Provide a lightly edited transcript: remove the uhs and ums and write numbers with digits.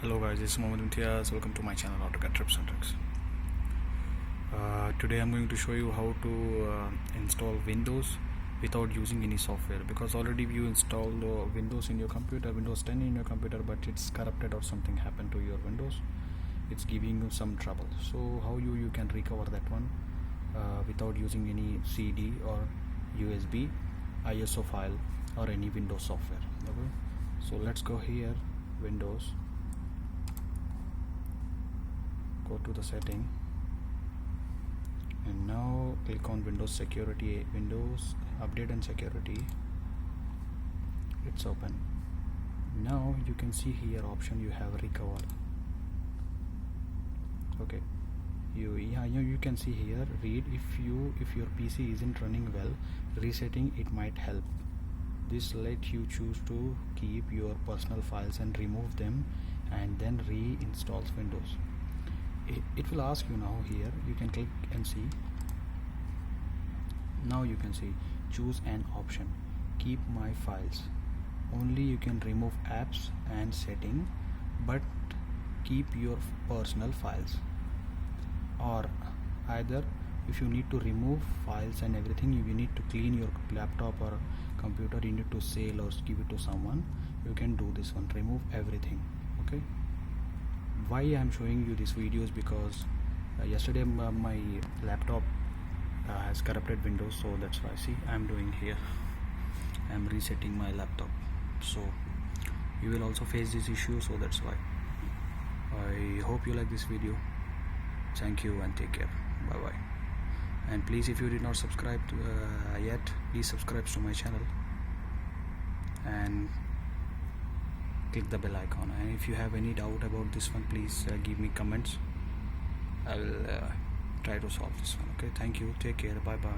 Hello guys, this is Mohammed Imtiaz. Welcome to my channel AutoCAD Tips and Tricks. Today I'm going to show you how to install Windows without using any software, because already you installed Windows in your computer, Windows 10 in your computer, but it's corrupted or something happened to your Windows. It's giving you some trouble. So how you can recover that one without using any CD or USB, ISO file or any Windows software. Okay, so let's go here, Windows, go to the setting, and now click on Windows Security, Windows Update and Security. It's open. Now you can see here option you have recover. Okay, you can see here, read if your PC isn't running well, resetting it might help. This let you choose to keep your personal files and remove them, and then reinstall Windows. It will ask you now here, you can click and see. Now you can see, choose an option, keep my files. Only you can remove apps and setting, but keep your personal files. Or either if you need to remove files and everything, you need to clean your laptop or computer, you need to sell or give it to someone, you can do this one, remove everything. Okay, why I'm showing you these videos, because yesterday my laptop has corrupted Windows, so that's why. See, I'm doing here, I'm resetting my laptop, so you will also face this issue, so that's why. I hope you like this video. Thank you and take care. Bye bye. And please, if you did not subscribe to, yet, please subscribe to my channel and click the bell icon. And if you have any doubt about this one, please give me comments. I will try to solve this one. Okay, thank you, take care, bye bye.